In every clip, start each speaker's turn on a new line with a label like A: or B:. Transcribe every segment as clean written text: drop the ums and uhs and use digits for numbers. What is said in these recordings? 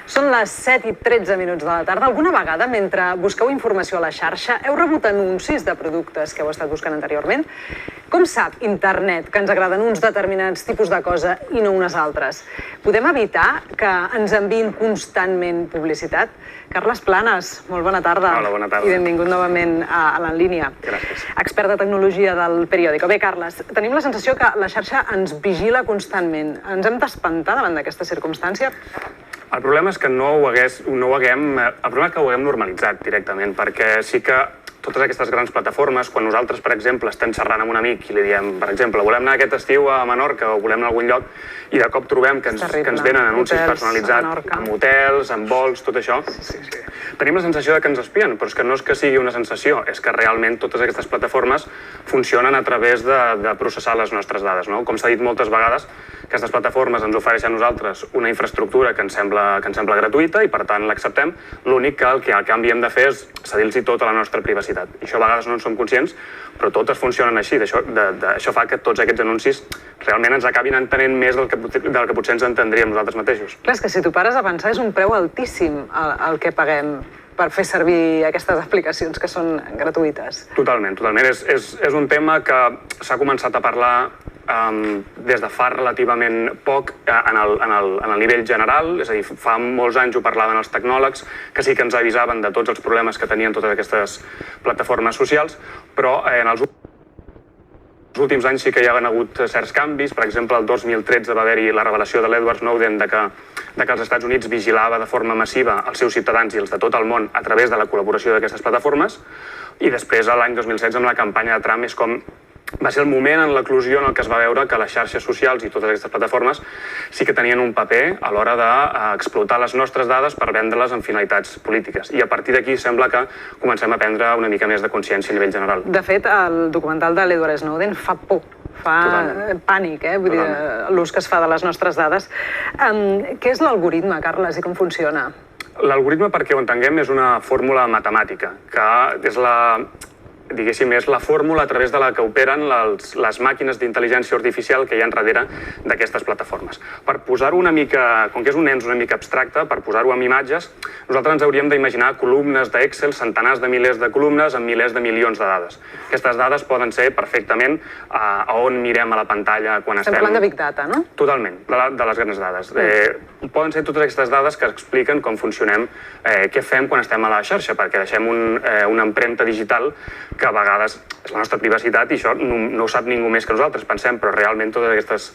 A: Són les 7 i 13 minuts de la tarda. Alguna vegada, mentre busqueu informació a la xarxa, heu rebut anuncis de productes que heu estat buscant anteriorment? Com sap Internet que ens agraden uns determinats tipus de cosa i no unes altres? Podem evitar que ens enviïn constantment publicitat? Carles Planes, molt bona tarda.
B: Hola, bona tarda.
A: I benvingut novament a l'En Línia.
B: Gràcies.
A: Expert de tecnologia del Periódico. Bé, Carles, tenim la sensació que la xarxa ens vigila constantment. Ens hem d'espantar davant d'aquesta circumstància?
B: El problema és que el problema és que ho haguem normalitzat directament, perquè sí que totes aquestes grans plataformes, quan nosaltres, per exemple, estem xerrant amb un amic i li diem, per exemple, volem anar aquest estiu a Menorca o volem anar a algun lloc, i de cop trobem que ens venen anuncis personalitzats amb hotels, amb vols, tot això. Tenim la sensació que ens espien, però és que no és que sigui una sensació, és que realment totes aquestes plataformes funcionen a través de processar les nostres dades, no? Com s'ha dit moltes vegades, aquestes plataformes ens ofereixen a nosaltres una infraestructura que ens sembla gratuïta i, per tant, l'acceptem. L'únic que al canvi hem de fer és cedir-los tota la nostra privacitat. I això a vegades no en som conscients, però totes funcionen així. Això fa que tots aquests anuncis realment ens acabin entenent més del que potser ens entendríem nosaltres mateixos.
A: Clar, és que si tu pares a pensar és un preu altíssim el que paguem per fer servir aquestes aplicacions que són gratuïtes.
B: Totalment. És un tema que s'ha començat a parlar des de fa relativament poc en el nivell general, és a dir, fa molts anys ho parlaven els tecnòlegs, que sí que ens avisaven de tots els problemes que tenien totes aquestes plataformes socials, però en els últims anys sí que hi ha hagut certs canvis. Per exemple, el 2013 va haver-hi la revelació de l'Edward Snowden de que els Estats Units vigilava de forma massiva els seus ciutadans i els de tot el món a través de la col·laboració d'aquestes plataformes, i després, l'any 2016, amb la campanya de Trump, és com va ser el moment en l'eclosió en el que es va veure que les xarxes socials i totes aquestes plataformes sí que tenien un paper a l'hora d'explotar les nostres dades per vendre-les en finalitats polítiques. I a partir d'aquí sembla que comencem a prendre una mica més de consciència a nivell general.
A: De fet, el documental de l'Edward Snowden fa por, fa pànic, vull dir, l'ús que es fa de les nostres dades. Què és l'algoritme, Carles, i com funciona?
B: L'algoritme, perquè ho entenguem, és una fórmula matemàtica, que és la fórmula a través de la que operen les màquines d'intel·ligència artificial que hi ha darrere d'aquestes plataformes. Per posar-ho una mica, com que és un ens una mica abstracte, per posar-ho amb imatges, nosaltres ens hauríem d'imaginar columnes d'Excel, centenars de milers de columnes amb milers de milions de dades. Aquestes dades poden ser perfectament a on mirem a la pantalla quan estem...
A: Estem parlant de Big Data, no?
B: Totalment, de les grans dades. Poden ser totes aquestes dades que expliquen com funcionem, què fem quan estem a la xarxa, perquè deixem una empremta digital que a vegades és la nostra privacitat i això no ho sap ningú més que nosaltres, pensem, però realment totes aquestes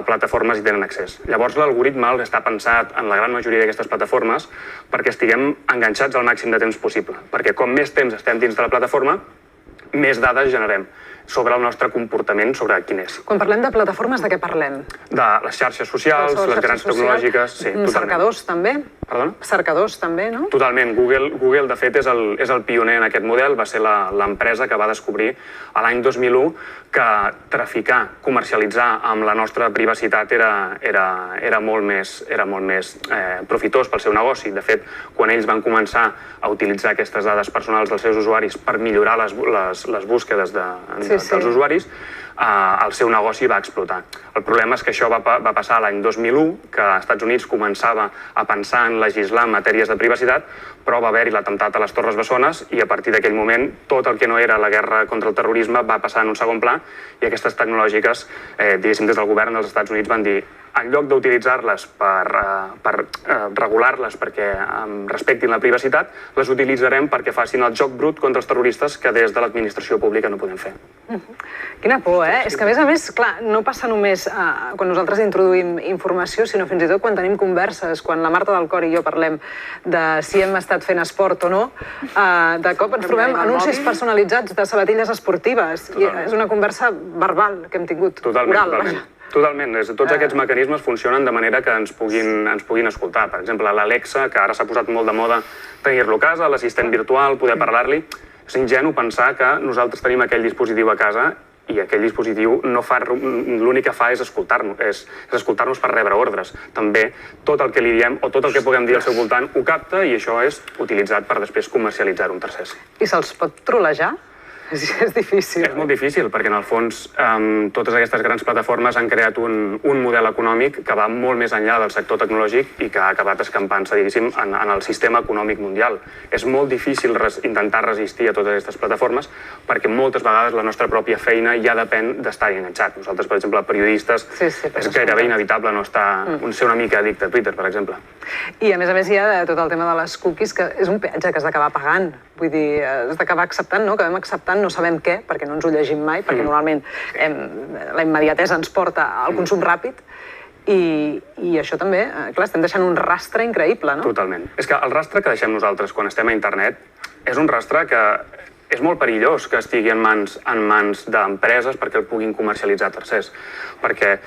B: plataformes hi tenen accés. Llavors l'algoritme està pensat en la gran majoria d'aquestes plataformes perquè estiguem enganxats al màxim de temps possible, perquè com més temps estem dins de la plataforma, més dades generem sobre el nostre comportament, sobre quin és.
A: Quan parlem de plataformes, de què parlem?
B: De les xarxes socials, les grans tecnològiques...
A: Cercadors, també?
B: Perdona?
A: Cercadors, també, no?
B: Totalment. Google, de fet, és el pioner en aquest model. Va ser l'empresa que va descobrir a l'any 2001 que traficar, comercialitzar amb la nostra privacitat era molt més profitós pel seu negoci. De fet, quan ells van començar a utilitzar aquestes dades personals dels seus usuaris per millorar les búsquedes dels usuaris, el seu negoci va explotar. El problema és que això va passar l'any 2001, que als Estats Units començava a pensar en legislar en matèries de privacitat, però va haver-hi l'atemptat a les Torres Bessones i a partir d'aquell moment tot el que no era la guerra contra el terrorisme va passar en un segon pla i aquestes tecnològiques, diguéssim, des del govern dels Estats Units van dir en lloc d'utilitzar-les per regular-les perquè respectin la privacitat, les utilitzarem perquè facin el joc brut contra els terroristes que des de l'administració pública no podem fer.
A: Quina por, És que, a més, clar, no passa només quan nosaltres introduïm informació, sinó fins i tot quan tenim converses, quan la Marta del Cor i jo parlem de si hem estat fent esport o no, de cop ens trobem anuncis personalitzats de sabatilles esportives. És una conversa verbal que hem tingut, oral.
B: Totalment. Tots aquests mecanismes funcionen de manera que ens puguin escoltar. Per exemple, l'Alexa, que ara s'ha posat molt de moda tenir-lo a casa, l'assistent virtual, poder parlar-li. És ingenu pensar que nosaltres tenim aquell dispositiu a casa i aquell dispositiu l'únic que fa és escoltar-nos, és escoltar-nos per rebre ordres. També tot el que li diem o tot el que puguem dir al seu voltant ho capta i això és utilitzat per després comercialitzar-ho en tercers.
A: I se'ls pot trolejar? És difícil.
B: És molt difícil, perquè en el fons totes aquestes grans plataformes han creat un model econòmic que va molt més enllà del sector tecnològic i que ha acabat escampant-se, diguéssim, en el sistema econòmic mundial. És molt difícil intentar resistir a totes aquestes plataformes perquè moltes vegades la nostra pròpia feina ja depèn d'estar-hi enganxat. Nosaltres, per exemple, periodistes, és gairebé inevitable no ser una mica addicte a Twitter, per exemple.
A: I a més hi ha tot el tema de les cookies, que és un peatge que has d'acabar pagant. Vull dir, has d'acabar acceptant, no? Acabem acceptant no sabem què, perquè no ens ho llegim mai, perquè normalment la immediatesa ens porta al consum ràpid, i això també, clar, estem deixant un rastre increïble, no?
B: Totalment. És que el rastre que deixem nosaltres quan estem a internet és un rastre que és molt perillós que estigui en mans d'empreses perquè el puguin comercialitzar tercers. Perquè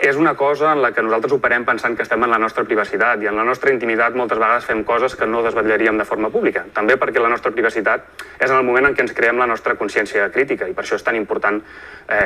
B: és una cosa en la que nosaltres operem pensant que estem en la nostra privacitat i en la nostra intimitat moltes vegades fem coses que no desvetllaríem de forma pública. També perquè la nostra privacitat és en el moment en què ens creem la nostra consciència crítica i per això és tan important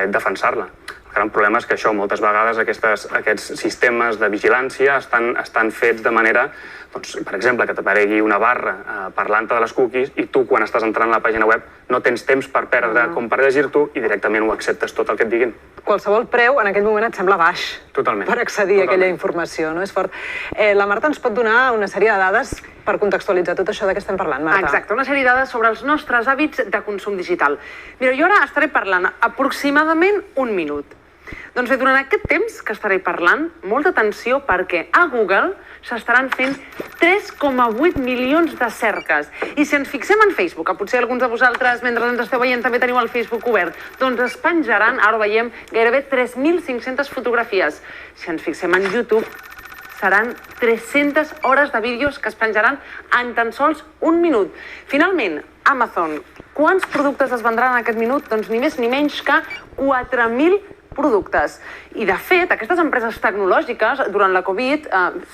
B: defensar-la. El gran problema és que això, moltes vegades aquests sistemes de vigilància estan fets de manera, doncs, per exemple, que t'aparegui una barra parlant-te de les cookies i tu, quan estàs entrant a la pàgina web, no tens temps per perdre com per llegir-t'ho i directament ho acceptes tot el que et diguin.
A: Qualsevol preu en aquell moment et sembla baix.
B: Totalment.
A: Per accedir a aquella informació, no? És fort. La Marta ens pot donar una sèrie de dades per contextualitzar tot això de què estem parlant, Marta.
C: Exacte, una sèrie de dades sobre els nostres hàbits de consum digital. Mira, jo ara estaré parlant aproximadament un minut. Doncs bé, durant aquest temps que estaré parlant, molta atenció perquè a Google s'estaran fent 3,8 milions de cerques. I si ens fixem en Facebook, que potser alguns de vosaltres, mentre ens esteu veient, també teniu el Facebook obert, doncs es penjaran, ara ho veiem, gairebé 3.500 fotografies. Si ens fixem en YouTube, seran 300 hores de vídeos que es penjaran en tan sols un minut. Finalment, Amazon, quants productes es vendran en aquest minut? Doncs ni més ni menys que 4.000 productes. I, de fet, aquestes empreses tecnològiques, durant la Covid,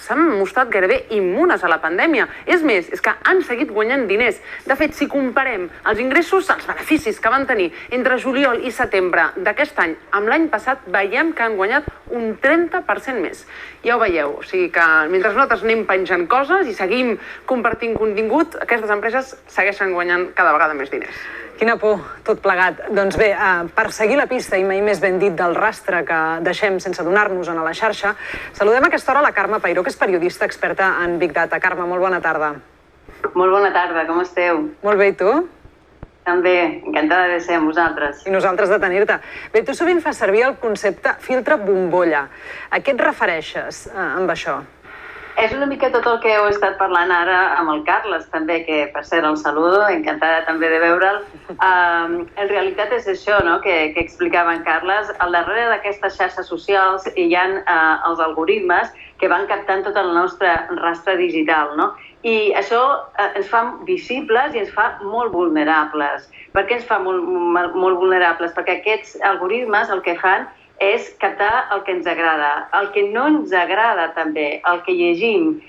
C: s'han mostrat gairebé immunes a la pandèmia. És més, és que han seguit guanyant diners. De fet, si comparem els ingressos, els beneficis que van tenir entre juliol i setembre d'aquest any amb l'any passat, veiem que han guanyat un 30% més. Ja ho veieu, o sigui que mentre nosaltres anem penjant coses i seguim compartint contingut, aquestes empreses segueixen guanyant cada vegada més diners.
A: Quina por, tot plegat. Doncs bé, per seguir la pista i mai més ben dit del rastre que deixem sense adonar-nos-en a la xarxa, saludem a aquesta hora la Carme Peiró, que és periodista experta en Big Data. Carme, molt bona tarda.
D: Molt bona tarda, com esteu?
A: Molt bé, i tu?
D: També, encantada de ser amb vosaltres.
A: I nosaltres de tenir-te. Bé, tu sovint fas servir el concepte filtre bombolla. A què et refereixes amb això?
D: És una mica tot el que heu estat parlant ara amb el Carles, també, que per cert el saludo, encantada també de veure'l. En realitat és això, no?, que explicava en Carles. Al darrere d'aquestes xarxes socials hi ha els algoritmes que van captant tot el nostre rastre digital, no? I això ens fa visibles i ens fa molt vulnerables. Per què ens fa molt vulnerables? Perquè aquests algoritmes el que fan és captar el que ens agrada, el que no ens agrada també, el que llegim,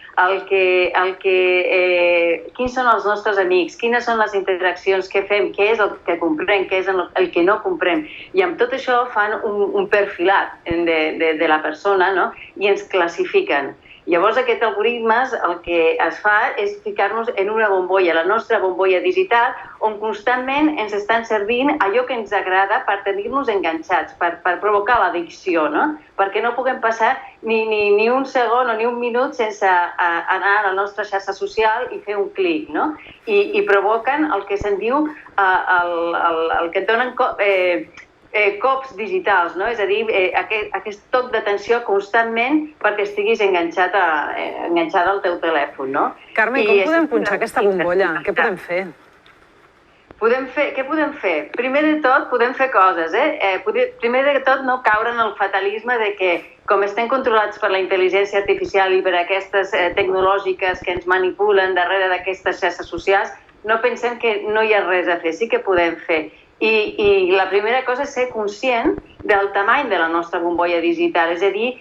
D: quins són els nostres amics, quines són les interaccions que fem, què és el que comprem, què és el que no comprem. I amb tot això fan un perfilat de la persona, no?, i ens classifiquen. Llavors, aquests algoritmes el que es fa és ficar-nos en una bombolla, la nostra bombolla digital, on constantment ens estan servint allò que ens agrada per tenir-nos enganxats, per provocar l'addicció, no? Perquè no puguem passar ni un segon o ni un minut sense anar a la nostra xarxa social i fer un clic, no? I provoquen el que se'n diu, el que et donen cops digitals, no? És a dir, aquest toc d'atenció constantment perquè estiguis enganxada al teu telèfon, no?
A: Carme, com podem punxar aquesta bombolla? Què podem fer?
D: Què podem fer? Primer de tot, podem fer coses, Primer de tot, no caure en el fatalisme de que, com estem controlats per la intel·ligència artificial i per aquestes tecnològiques que ens manipulen darrere d'aquestes xarxes socials, no pensem que no hi ha res a fer, sí que podem fer. I la primera cosa és ser conscient del tamany de la nostra bombolla digital, és a dir,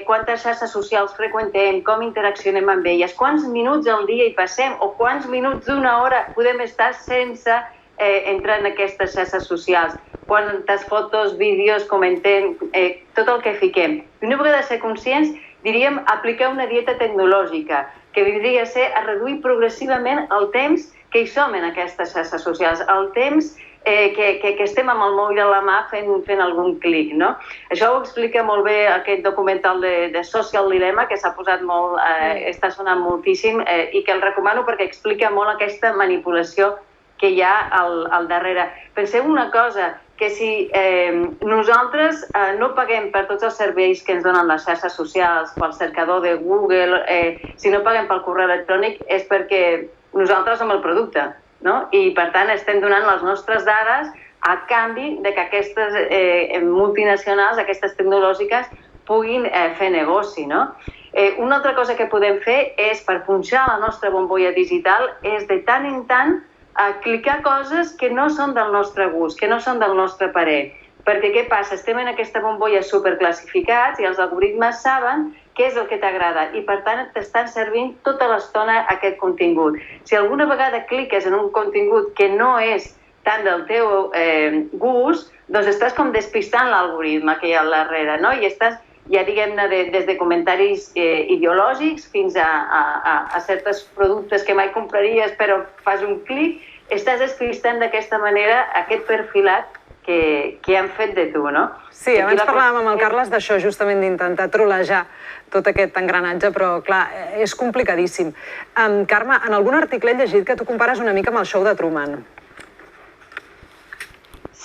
D: quantes xarxes socials freqüentem, com interaccionem amb elles, quants minuts al dia hi passem o quants minuts d'una hora podem estar sense entrar en aquestes xarxes socials, quantes fotos, vídeos, comentem, tot el que fiquem. I una vegada ser conscients, diríem aplicar una dieta tecnològica, que vindria a ser a reduir progressivament el temps que hi som en aquestes xarxes socials, el temps que estem amb el mòbil a la mà fent algun clic, no? Això ho explica molt bé aquest documental de Social Dilemma, que s'ha posat molt, està sonant moltíssim, i que el recomano perquè explica molt aquesta manipulació que hi ha al darrere. Penseu una cosa, que si nosaltres no paguem per tots els serveis que ens donen les xarxes socials, pel cercador de Google, si no paguem pel correu electrònic és perquè nosaltres som el producte, no? I per tant estem donant les nostres dades a canvi de que aquestes multinacionals, aquestes tecnològiques, puguin fer negoci, no? Una altra cosa que podem fer és, per punxar la nostra bombolla digital, és de tant en tant clicar coses que no són del nostre gust, que no són del nostre parer. Perquè què passa? Estem en aquesta bombolla superclassificats i els algoritmes saben què és el que t'agrada i, per tant, t'estan servint tota l'estona aquest contingut. Si alguna vegada cliques en un contingut que no és tant del teu gust, doncs estàs com despistant l'algoritme que hi ha al darrere, no? I estàs, ja diguem-ne, des de comentaris ideològics fins a certs productes que mai compraries però fas un clic, estàs despistant d'aquesta manera aquest perfilat que han fet de tu, no?
A: Sí, abans parlàvem amb el Carles d'això, justament d'intentar trolejar tot aquest engranatge, però, clar, és complicadíssim. Carme, en algun article he llegit que tu compares una mica amb el show de Truman.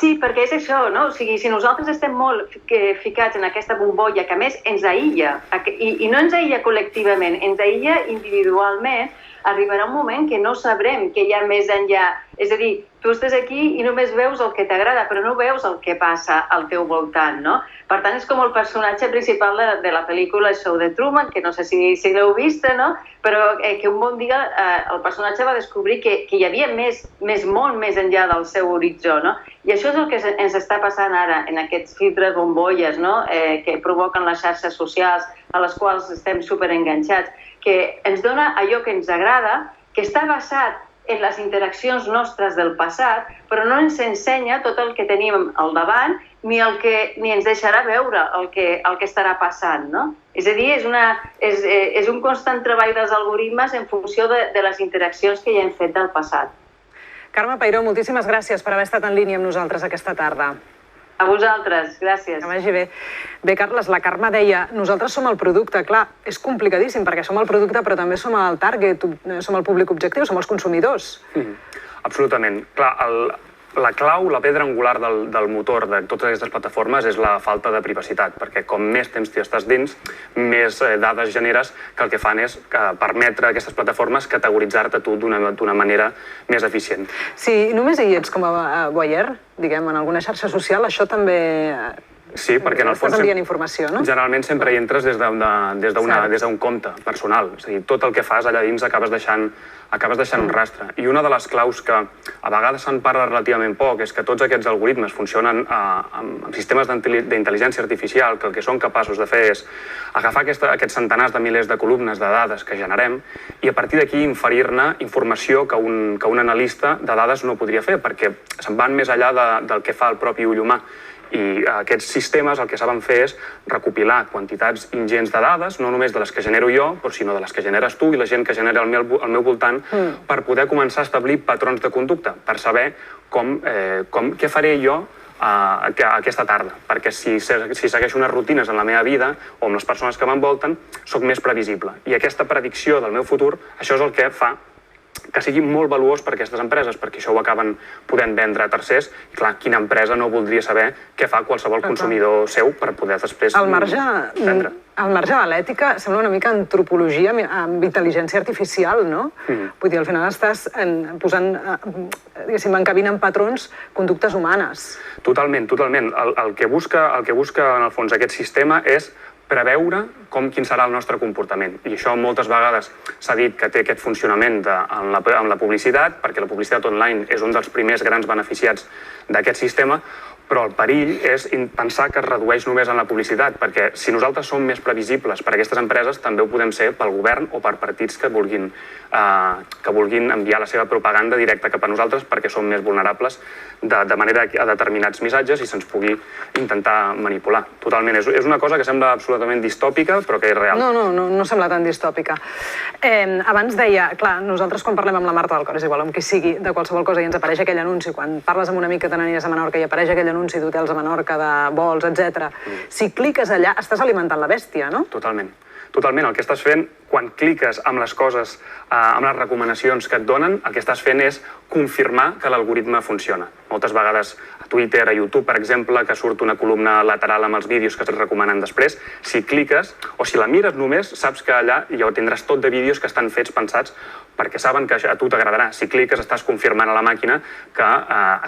D: Sí, perquè és això, no? O sigui, si nosaltres estem molt ficats en aquesta bombolla, que a més ens aïlla, i no ens aïlla col·lectivament, ens aïlla individualment, arribarà un moment que no sabrem què hi ha més enllà. És a dir, tu estàs aquí i només veus el que t'agrada, però no veus el que passa al teu voltant, no? Per tant, és com el personatge principal de la pel·lícula Show de Truman, que no sé si l'heu vista, no? Però que un bon dia el personatge va descobrir que hi havia molt més enllà del seu horitzó, no? I això és el que ens està passant ara en aquests filtres bombolles, no? Que provoquen les xarxes socials, a les quals estem superenganxats, que ens dona allò que ens agrada, que està basat en les interaccions nostres del passat, però no ens ensenya tot el que tenim al davant ni ens deixarà veure el que estarà passant, no? És a dir, és un constant treball dels algoritmes en funció de les interaccions que ja hem fet del passat.
A: Carme Peiró, moltíssimes gràcies per haver estat en línia amb nosaltres aquesta tarda.
D: A vosaltres, gràcies.
A: Que vagi bé. Bé, Carles, la Carme deia, nosaltres som el producte. Clar, és complicadíssim perquè som el producte, però també som el target, som el públic objectiu, som els consumidors.
B: Absolutament. Clar, la clau, la pedra angular del motor de totes aquestes plataformes és la falta de privacitat, perquè com més temps t'hi estàs dins, més dades generes que el que fan és permetre a aquestes plataformes categoritzar-te tu d'una manera més eficient.
A: Si només hi ets com a voyeur, diguem, en alguna xarxa social, això també...
B: Sí, perquè en el fons...
A: Estàs enviant informació, no?
B: Generalment sempre hi entres des d'un compte personal. És a dir, tot el que fas allà dins acabes deixant un rastre. I una de les claus que a vegades se'n parla relativament poc és que tots aquests algoritmes funcionen amb sistemes d'intel·ligència artificial que el que són capaços de fer és agafar aquests centenars de milers de columnes de dades que generem i a partir d'aquí inferir-ne informació que un analista de dades no podria fer, perquè se'n van més enllà del que fa el propi ull humà. I aquests sistemes el que saben fer és recopilar quantitats ingents de dades, no només de les que genero jo, sinó de les que generes tu i la gent que genera al meu voltant, per poder començar a establir patrons de conducta, per saber què faré jo aquesta tarda. Perquè si segueixo unes rutines en la meva vida o amb les persones que m'envolten, sóc més previsible. I aquesta predicció del meu futur, això és el que fa que sigui molt valuós per a aquestes empreses, perquè això ho acaben podent vendre a tercers. I clar, quina empresa no voldria saber què fa qualsevol consumidor seu per poder després vendre?
A: Al marge de l'ètica, sembla una mica antropologia amb intel·ligència artificial, no? Vull dir, al final estàs posant, diguéssim, encabinant patrons conductes humanes.
B: Totalment, totalment. El que busca en el fons aquest sistema és preveure quin serà el nostre comportament. I això moltes vegades s'ha dit que té aquest funcionament en la publicitat, perquè la publicitat online és un dels primers grans beneficiats d'aquest sistema, però el perill és pensar que es redueix només en la publicitat, perquè si nosaltres som més previsibles per a aquestes empreses, també ho podem ser pel govern o per partits que vulguin enviar la seva propaganda directa cap a nosaltres perquè som més vulnerables de manera a determinats missatges i se'ns pugui intentar manipular. Totalment. És una cosa que sembla absolutament distòpica, però que és real.
A: No sembla tan distòpica. Abans deia, clar, nosaltres quan parlem amb la Marta del Cor, és igual, amb qui sigui, de qualsevol cosa, i ens apareix aquell anunci, quan parles amb un amic que te n'anies a Menorca i apareix aquell anunci d'hotels a Menorca, de vols, etc. Si cliques allà, estàs alimentant la bèstia, no?
B: Totalment. Totalment. El que estàs fent, quan cliques amb les coses, amb les recomanacions que et donen, el que estàs fent és confirmar que l'algoritme funciona. Moltes vegades a Twitter, a YouTube, per exemple, que surt una columna lateral amb els vídeos que et recomanen després, si cliques, o si la mires només, saps que allà ja tindràs tot de vídeos que estan fets pensats perquè saben que a tu t'agradarà. Si cliques estàs confirmant a la màquina que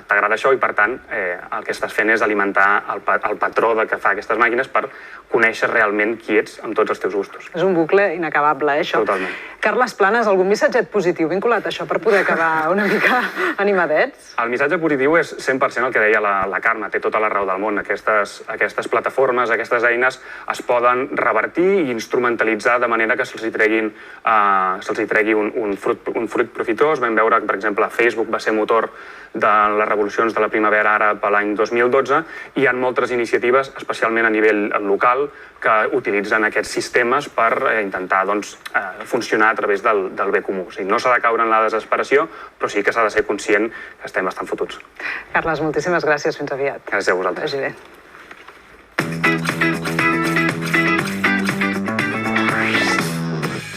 B: t'agrada això i, per tant, el que estàs fent és alimentar el patró que fa aquestes màquines per conèixer realment qui ets amb tots els teus gustos.
A: És un bucle inacabable, això.
B: Totalment.
A: Carles Planes, algun missatget positiu vinculat a això per poder acabar una mica animadets?
B: El missatge positiu és 100% el que deia la Carme, té tota la raó del món. Aquestes plataformes, aquestes eines es poden revertir i instrumentalitzar de manera que se'ls tregui un fruit profitós. Vam veure que, per exemple, Facebook va ser motor de les revolucions de la primavera àrab l'any 2012 i hi ha moltes iniciatives, especialment a nivell local, que utilitzen aquests sistemes per intentar funcionar a través del bé comú. O sigui, no s'ha de caure en la desesperació, però sí que s'ha de ser conscient que estem bastant fotuts.
A: Carles, moltíssimes gràcies. Fins aviat.
B: Gràcies a vosaltres.
A: Vagi bé.